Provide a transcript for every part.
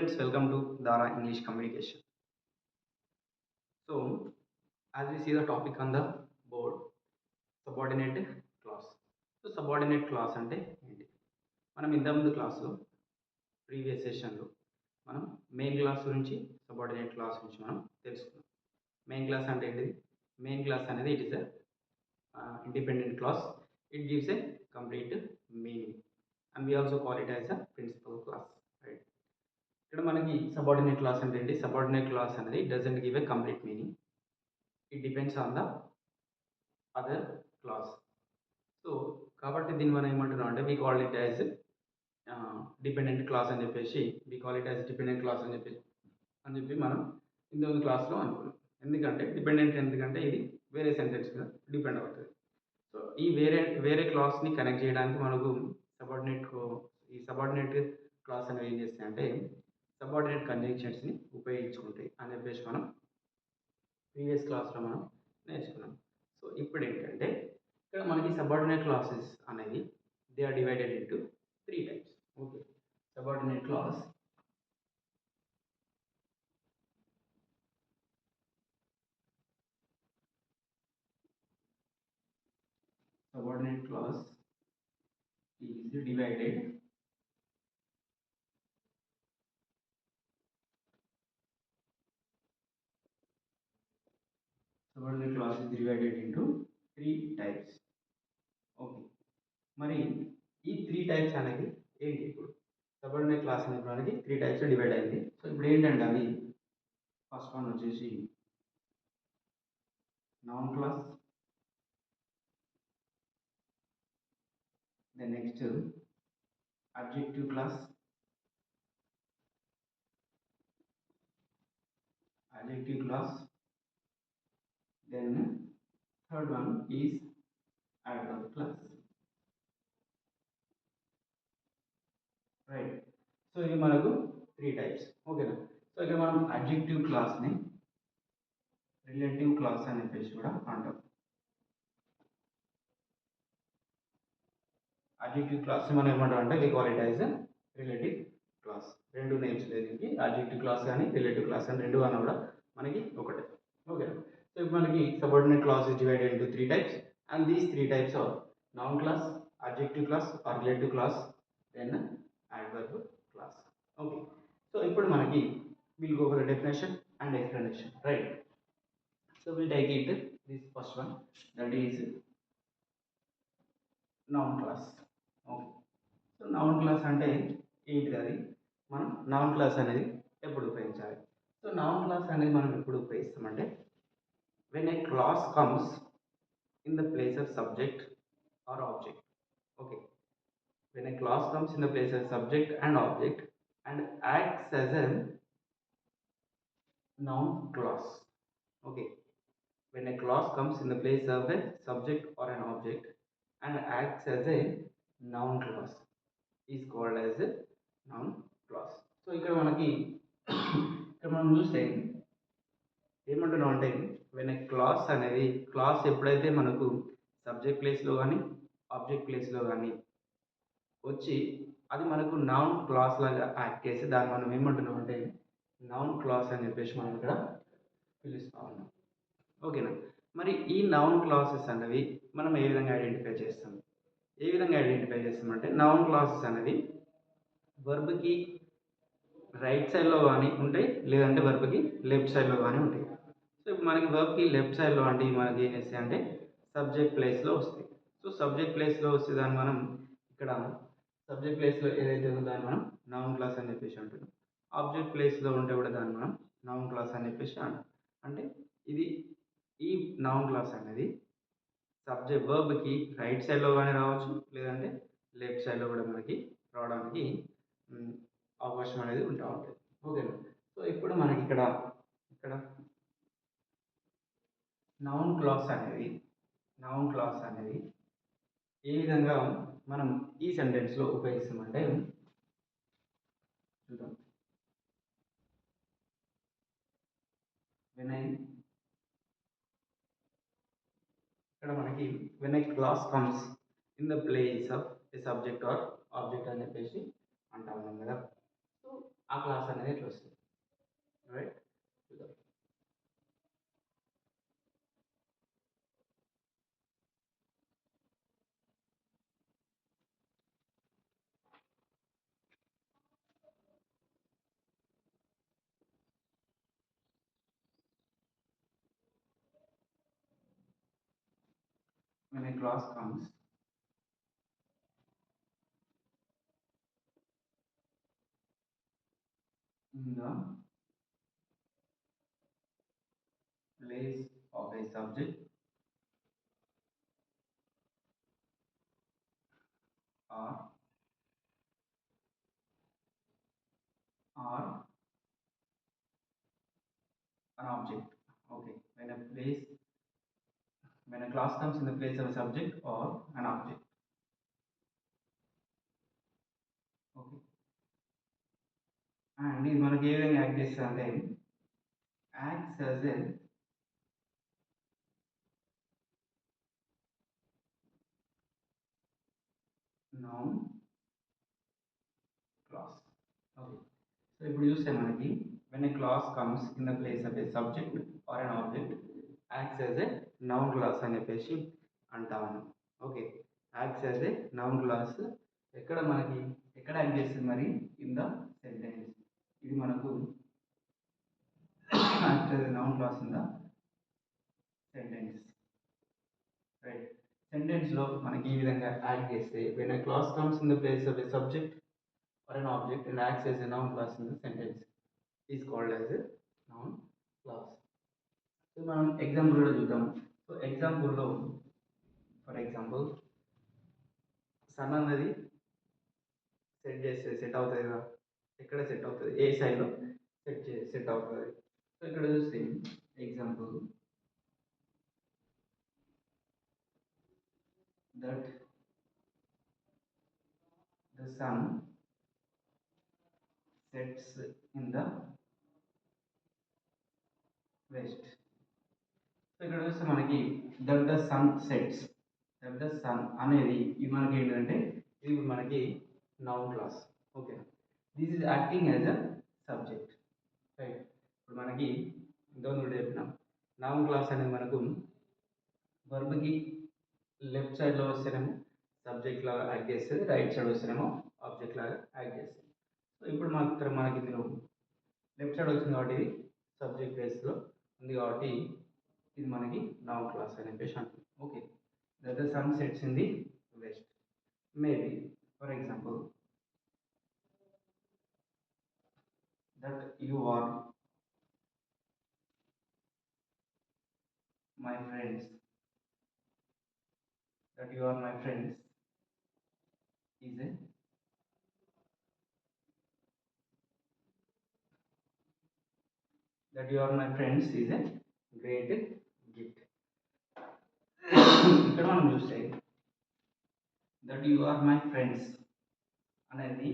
Students, welcome to Dara English Communication. So, as we see the topic on the board, subordinate clause. So, subordinate clause అంటే ఏంటి? మనం ఇంతకుముందు క్లాస్లో previous సెషన్లో మనం మెయిన్ క్లాస్ గురించి సబార్డినేట్ క్లాస్ గురించి మనం తెలుసుకున్నాం. మెయిన్ క్లాస్ అంటే ఏంటిది? మెయిన్ క్లాస్ అనేది it is independent clause. It gives a complete meaning and we also call it as a principal clause, right? ఇక్కడ మనకి సబార్డినేట్ క్లాస్ అంటే ఏంటి? సబార్డినేట్ క్లాస్ అనేది doesn't give a complete meaning. It depends on the other clause. So కాబట్టి దీన్ని మనం ఏమంటున్నాం అంటే we call it as dependent class అని చెప్పేసి we call it as dependent class అని చెప్పి మనం ఇంతకుముందు క్లాస్లో అనుకున్నాం. ఎందుకంటే ఇది వేరే సెంటెన్స్ మీద డిపెండ్ అవుతుంది. సో ఈ వేరే క్లాస్ని కనెక్ట్ చేయడానికి మనకు సబార్డినేట్ క్లాస్ అనేవి ఏం చేస్తాయి అంటే సబార్డినేట్ కంజంక్షన్స్ని ఉపయోగించుకుంటాయి అని చెప్పేసి మనం ప్రీవియస్ క్లాస్లో మనం నేర్చుకున్నాం. సో ఇప్పుడు ఏంటంటే ఇక్కడ మనకి సబార్డినేట్ క్లాసెస్ అనేది they are divided into 3 types. Okay, subordinate clause is divided into 3 types. Okay, మరి ఈ 3 టైప్స్ అనేది ఏంటి? ఇప్పుడు సబార్డినేట్ క్లాస్ అనేది మనకి 3 టైప్స్ డివైడ్ అయింది. సో ఇప్పుడు ఏంటంటే అవి ఫస్ట్ వన్ వచ్చేసి noun class, then next adjective class, then third one is adverb class, right? So ఇది మనకు 3 టైప్స్. ఓకేనా? సో ఇక్కడ మనం adjective క్లాస్ని రిలేటివ్ క్లాస్ అని చెప్పేసి కూడా అంటాం. అడ్జెక్టివ్ క్లాస్ మనం ఏమంటాం అంటే we call it as relative class. రెండు నేమ్స్ లేదు దీనికి, అడ్జెక్టివ్ క్లాస్ కానీ రిలేటివ్ క్లాస్ కానీ రెండు అన్న కూడా మనకి ఒకటే. ఓకే, సో ఇప్పుడు మనకి subordinate class is divided into 3 types and these 3 types are noun class, adjective class or relative class, then adverb class. Okay, so ఇప్పుడు మనకి will go for the definition and explanation, right? So will take it this first one, that is noun class. Okay, so noun class అంటే ఏంటిది? అది మనం noun clause అనేది ఎప్పుడు ఉపయోగించాలి? So noun class అనేది మనం ఎప్పుడు ఉపయోగిస్తామంటే when a clause comes in the place of subject or object. Okay, when a clause comes in the place of subject and object and acts as a noun clause. Okay, when a clause comes in the place of a subject or an object and acts as a noun clause is called as a noun clause. So ఇక్కడ మనం చూస్తే ఏమంటున్నాం అంటే when a class అనేది class ఎప్పుడైతే మనకు subject ప్లేస్లో కానీ ఆబ్జెక్ట్ ప్లేస్లో కానీ వచ్చి అది మనకు నౌన్ క్లాస్ లాగా యాక్ట్ చేసి దాన్ని మనం ఏమంటున్నాం అంటే నౌన్ క్లాస్ అని చెప్పేసి మనం ఇక్కడ పిలుస్తూ ఉన్నాం. ఓకేనా? మరి ఈ నౌన్ క్లాసెస్ అనేవి మనం ఏ విధంగా ఐడెంటిఫై చేస్తామంటే నౌన్ క్లాసెస్ అనేవి వర్బ్కి రైట్ సైడ్లో కానీ ఉంటాయి, లేదంటే వర్బ్కి లెఫ్ట్ సైడ్లో కానీ ఉంటాయి. సో ఇప్పుడు మనకి వర్బ్కి లెఫ్ట్ సైడ్లో అంటే మనకి ఏం చేస్తాయి అంటే సబ్జెక్ట్ ప్లేస్లో వస్తాయి. సో సబ్జెక్ట్ ప్లేస్లో వస్తే దాన్ని మనం ఇక్కడ సబ్జెక్ట్ ప్లేస్లో ఏదైతే ఉందో దాన్ని మనం నౌన్ క్లాస్ అని చెప్పేసి అంటున్నాం. ఆబ్జెక్ట్ ప్లేస్లో ఉంటే కూడా దాన్ని మనం నౌన్ క్లాస్ అని చెప్పేసి అంటాం. అంటే ఈ నౌన్ క్లాస్ అనేది సబ్జెక్ట్ వర్బ్కి రైట్ సైడ్లో కానీ రావచ్చు, లేదంటే లెఫ్ట్ సైడ్లో కూడా మనకి రావడానికి అవకాశం అనేది ఉంటా ఉంటుంది. ఓకేనా? సో ఇప్పుడు మనకి ఇక్కడ నౌన్ క్లాస్ అనేది ఏ విధంగా మనం ఈ సెంటెన్స్లో ఉపయోగిస్తామంటే చూద్దాం. ఇక్కడ మనకి when a class comes in the place of a subject or object అని చెప్పేసి అంటా ఉన్నాం కదా. సో ఆ క్లాస్ అనేది ఎట్లా వస్తుంది, రైట్? చూద్దాం. When a class comes in the place of a subject or or an object. Okay, when a class comes in the place of a subject or an object. Okay, and ఇది మనకి ఏ విధంగా act చేస్తుంది అంటే acts as a noun class. Okay, so ఇప్పుడు చూస్తే మనకి when a class comes in the place of a subject or an object acts as a noun class అని చెప్పేసి అంటాము. Okay, acts as a noun clause ఎక్కడ మనకి ఎక్కడ act చేస్తుంది మరి? In the sentence. ఇది మనకు act as a noun clause in the sentence, right? సెంటెన్స్లో మనకి ఈ విధంగా యాక్ట్ చేస్తే when a class comes in the place of a subject or an object and acts as a noun class in the sentence is called as a noun class. So మనం example కూడా చూద్దాం. So ఎగ్జాంపుల్లో for example sun అన్నది set చేస్తే set అవుతుంది కదా, ఎక్కడ set అవుతుంది? ఏ సైడ్లో సెట్ అవుతుంది. సో ఇక్కడ చూస్తే example that the sun sets in the west. So ఇక్కడ చూస్తే మనకి that the sun sets, that the sun అనేది ఇది మనకి ఏంటంటే ఇది ఇప్పుడు మనకి noun class. Okay, this is acting as a subject, right? ఇప్పుడు మనకి ఇంతకుముందు కూడా చెప్పినాం నౌన్ క్లాస్ అనేది మనకు వర్బ్కి లెఫ్ట్ సైడ్లో వస్తేనేమో సబ్జెక్ట్ లాగా యాక్ట్ చేస్తుంది, రైట్ సైడ్ వస్తేనేమో ఆబ్జెక్ట్ లాగా యాక్ట్ చేస్తుంది. సో ఇప్పుడు మనకి ఇందులో లెఫ్ట్ సైడ్ వచ్చింది కాబట్టి ఇది సబ్జెక్ట్ ప్లేస్లో ఉంది కాబట్టి ఇది మనకి నౌన్ క్లాస్ అని చెప్పేసి అంటుంది. Okay, that the sun sets in the west. Maybe for example that you are my friends, that you are my friends is a that you are my friends is a great gift. ఇక్కడ మనం చూస్తే that you are my friends అనేది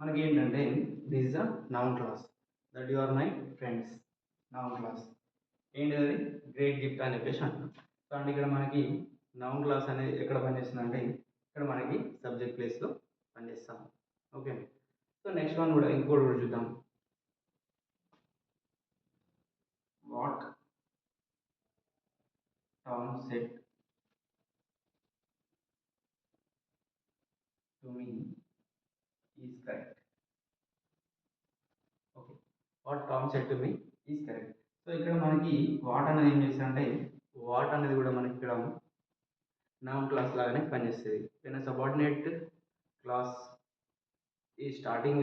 మనకి ఏంటంటే this is a noun class. That you are my friends noun class ఏంటిది? Great gift అని చెప్పేసి అంటున్నాం. సో అంటే ఇక్కడ మనకి నౌన్ క్లాస్ అనేది ఎక్కడ పనిచేస్తుంది అంటే ఇక్కడ మనకి సబ్జెక్ట్ ప్లేస్లో పనిచేస్తాం. ఓకే, సో నెక్స్ట్ వన్ కూడా ఇంకోటి కూడా చూద్దాం. What Tom said to me is correct. Okay, what Tom said to me is correct. So ఇక్కడ మనకి వాట్ అనేది ఏం చేస్తుందంటే వాట్ అనేది కూడా మనకి ఇక్కడ నౌన్ క్లాస్ లాగానే పనిచేస్తుంది. when a subordinate class is starting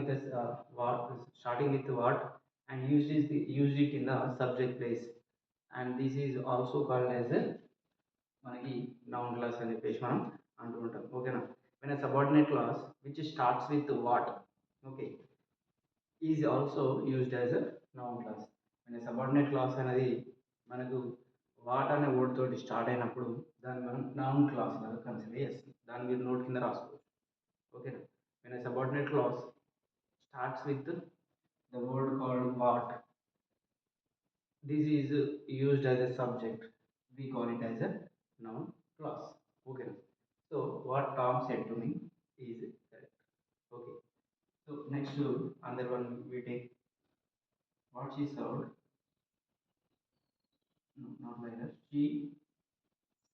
with what and used it in the subject place, and this is also called as a మనకి నౌన్ క్లాస్ అని చెప్పేసి మనం అంటూ ఉంటాం. ఓకేనా? when a subordinate class which starts with what, okay, is also used as a noun class. when a subordinate class అనేది మనకు what అనే వర్డ్ తోటి స్టార్ట్ అయినప్పుడు దాన్ని మనం నౌన్ క్లాస్ లాగా కన్సిడర్ చేస్తాం. దాన్ని మీరు నోట్ కింద రాసుకోవచ్చు. ఓకేనా? when a subordinate clause starts with the word called what, this is used as a subject, we call it as a noun class. Okay, so what Tom said to me is correct. Okay, So next another one we take what she served. No, not like that. She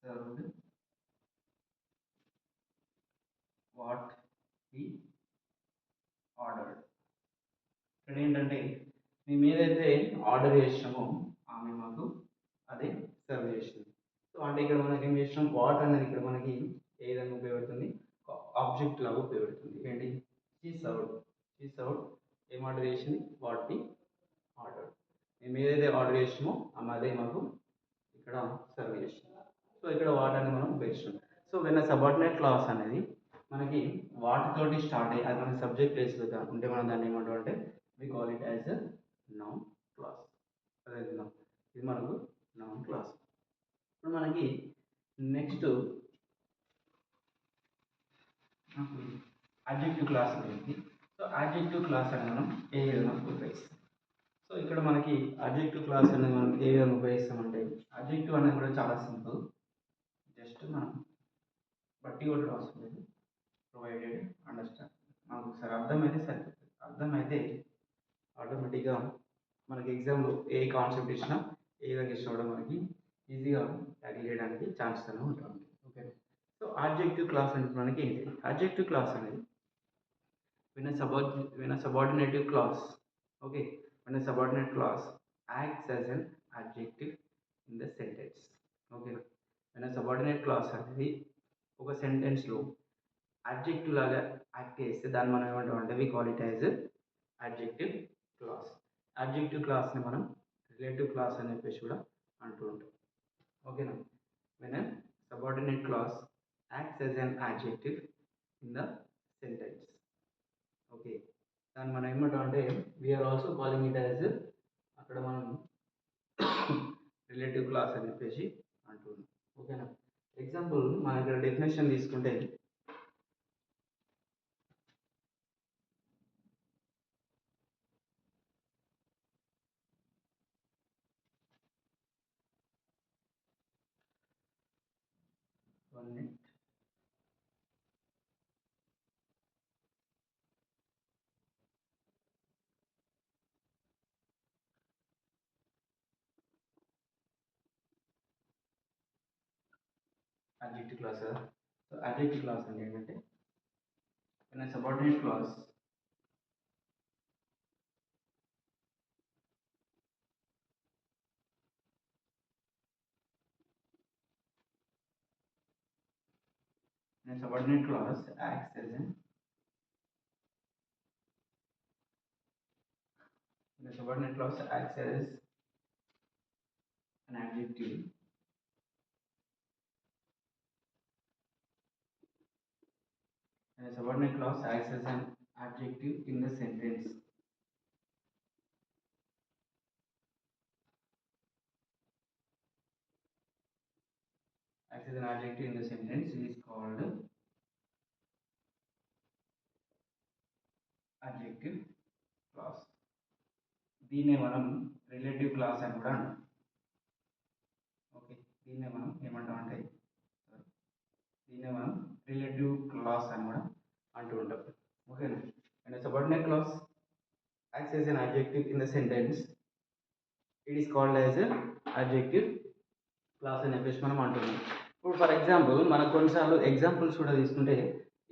served what he ordered. ఇక్కడ ఏంటంటే మేము ఏదైతే order చేసినామో ఆమె మాకు అదే serve చేసింది. So అంటే ఇక్కడ మనకి ఏం చేసినాం, వాట్ అనేది ఇక్కడ మనకి ఏ విధంగా ఉపయోగపడుతుంది, ఆబ్జెక్ట్ లాగా ఉపయోగపడుతుంది. ఏంటి, షీ సర్వ్డ్ ఏం ఆర్డర్ చేసింది, వాట్ వి ఆర్డర్. మేము ఏదైతే ఆర్డర్ చేసినామో ఆమె అదే మాకు ఇక్కడ సర్వ్ చేసింది. సో ఇక్కడ వాట్ అనేది మనం ఉపయోగిస్తున్నాం. సో వెన్ సబార్డినేట్ క్లాస్ అనేది మనకి వాటితోటి స్టార్ట్ అయ్యి అది మనకి సబ్జెక్ట్ ప్లేస్లో ఉంటే మనం దాన్ని ఏమంటాం అంటే we call it as a noun class. అదేవిధంగా ఇది మనకు నౌన్ క్లాస్. ఇప్పుడు మనకి నెక్స్ట్ అడ్జెక్టివ్ క్లాస్ గురించి. సో అడ్జెక్టివ్ క్లాస్ అని మనం ఏ విధంగా ఉపయోగిస్తాం. సో ఇక్కడ మనకి అడ్జెక్టివ్ క్లాస్ అనేది మనం ఏ విధంగా ఉపయోగిస్తామంటే అడ్జెక్టివ్ అనేది కూడా చాలా సింపుల్. జస్ట్ మనం బట్టి కూడా అవసరం లేదు, ప్రొవైడెడ్ అండర్స్టాండ్. మనకు ఒకసారి అర్థమైతే సరిపోతుంది. అర్థమైతే ఆటోమేటిక్గా మనకి ఎగ్జామ్లో ఏ కాన్సెప్ట్ ఇచ్చినా ఏ విధంగా ఇచ్చినా కూడా మనకి ఈజీగా ట్యాకిల్ చేయడానికి ఛాన్సెస్ అనేవి ఉంటుంది. ఓకే. సో ఆబ్జెక్టివ్ క్లాస్ అంటే మనకి ఏంటి, ఆబ్జెక్టివ్ క్లాస్ అనేది when a subordinative clause, okay, when a subordinate clause acts as an adjective in the sentence. Okay, when a subordinate clause అనేది ఒక సెంటెన్స్లో అడ్జెక్టివ్ లాగా యాక్ట్ చేస్తే దాన్ని మనం ఏమంటాం అంటే we call it as adjective clause. Adjective క్లాస్ని మనం రిలేటివ్ క్లాస్ అని చెప్పేసి కూడా అంటూ ఉంటాం. ఓకేనా. when a subordinate clause acts as an adjective in the sentence. Okay, దాన్ని మనం ఏమంటాం అంటే we are also calling it as, అక్కడ మనం రిలేటివ్ క్లాస్ అని చెప్పేసి అంటున్నాం. ఓకేనా. ఎగ్జాంపుల్ మన ఇక్కడ డెఫినేషన్ తీసుకుంటే adjective class కదా. సో adjective class అంటే ఏంటంటే when a subordinate clause when a subordinate clause acts as an when a subordinate clause acts as an adjective when a subordinate clause acts as an adjective in the sentence, acts as an adjective in the sentence is called adjective clause. దీన్నే మనం relative class అని కూడా అంటాం. Okay, దీన్నే మనం ఏమంటాం అంటే దీన్నే మనం రిలేటివ్ క్లాస్ అని కూడా అంటూ ఉంటాం. ఓకేనా. And subordinate class acts as an adjective in the sentence, it is called as a adjective class అని చెప్పేసి మనం అంటున్నాం. ఇప్పుడు ఫర్ ఎగ్జాంపుల్ మనకు కొన్నిసార్లు ఎగ్జాంపుల్స్ కూడా తీసుకుంటే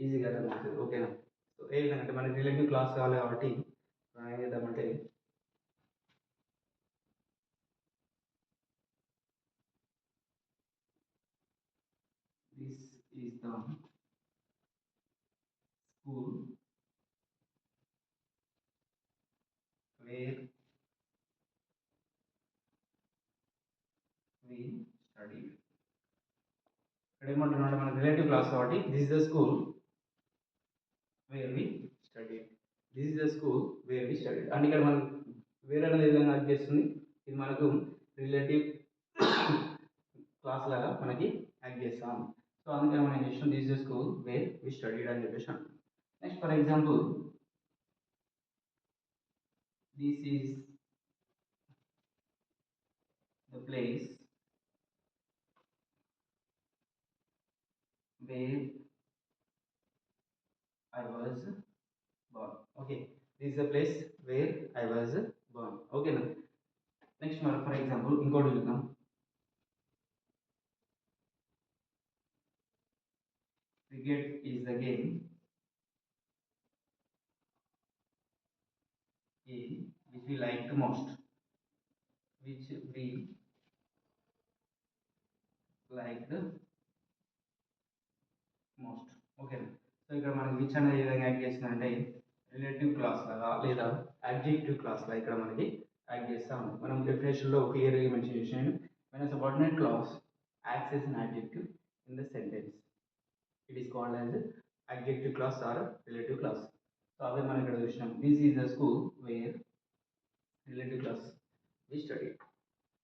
ఈజీగా అర్థమవుతుంది. ఓకేనా. సో ఏ విధంగా అంటే మనకి రిలేటివ్ క్లాస్ కావాలి కాబట్టి మనం ఏం చేద్దామంటే this is the school where we study. ఇక్కడ ఏమంటున్నాడు, మన రిలేటివ్ క్లాస్ కాబట్టి this is the school where we study, this is the school where we study. అంటే ఇక్కడ మనం వేరే అనేది విధంగా యాక్ట్ చేస్తుంది, ఇది మనకు రిలేటివ్ క్లాస్ లాగా మనకి యాక్ట్ చేస్తాం. సో అందుకని మనం ఏం చేస్తాం, this is the school where we studied అని చెప్పేసి అంటాం. Next for example this is the place where I was born. Okay, this is the place where I was born. ఓకేనా. నెక్స్ట్ మరి ఫర్ ఎగ్జాంపుల్ ఇంకోటి చూద్దాం. Cricket is the game which we like the most, which we like the most. ఓకేనా. So ఇక్కడ మనకి which అనేది ఏ విధంగా act చేస్తుందంటే రిలేటివ్ క్లాస్ లాగా లేదా అడ్జెక్టివ్ క్లాస్ లాగా ఇక్కడ మనకి యాక్ట్ చేస్తూ ఉంది. మనం డెఫినేషన్లో క్లియర్గా మెన్షన్ చేసాను, when a subordinate clause acts as an adjective in the sentence, it is called as adjective clause or relative clause. So అదే మనం ఇక్కడ చూసినాం. This is the school wear relative clause we studied.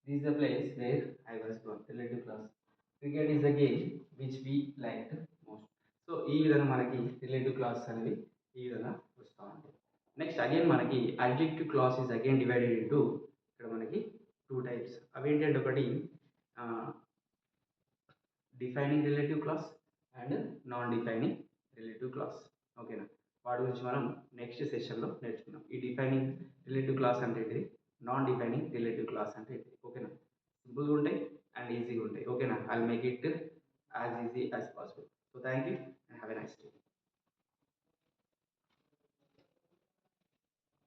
This is the place where I was born. Relative clause. Cricket is the game which we liked most. So ఈ విధంగా మనకి relative class అనేవి ఈ విధంగా వస్తూ ఉంటాయి. నెక్స్ట్ అగైన్ మనకి adjective class is again divided into ఇక్కడ మనకి టూ టైప్స్. అవి ఏంటంటే ఒకటి defining relative class and non defining relative class. ఓకేనా. వాటి గురించి మనం నెక్స్ట్ సెషన్లో నేర్చుకుందాం. ఈ డిఫైనింగ్ రిలేటివ్ క్లాస్ అంటే ఏంటిది, నాన్ డిఫైనింగ్ రిలేటివ్ క్లాస్ అంటే ఏంటిది. ఓకేనా. సింపుల్గా ఉంటాయి అండ్ ఈజీగా ఉంటాయి. ఓకేనా. I make it as easy as